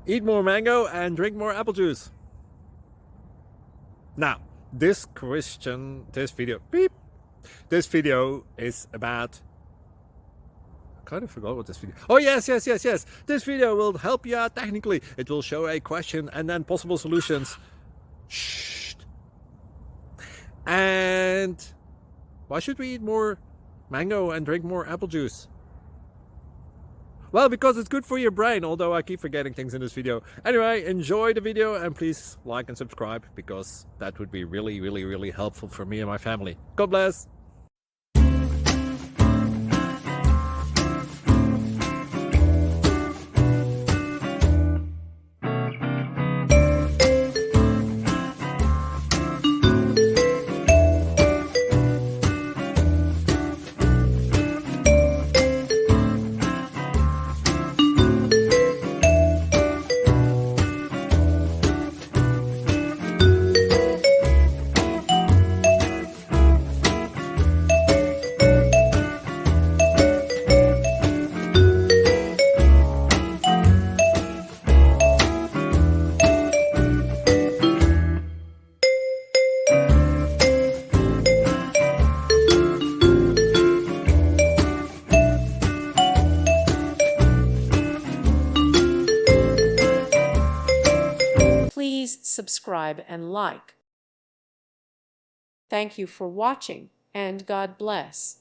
Eat more mango and drink more apple juice. Now, this video is about, I kind of forgot what this video. Oh, yes. This video will help you out technically. It will show a question and then possible solutions. Shh. And why should we eat more mango and drink more apple juice? Well, because it's good for your brain, although I keep forgetting things in this video. Anyway, enjoy the video and please like and subscribe, because that would be really helpful for me and my family. God bless! Please subscribe and like. Thank you for watching, and God bless.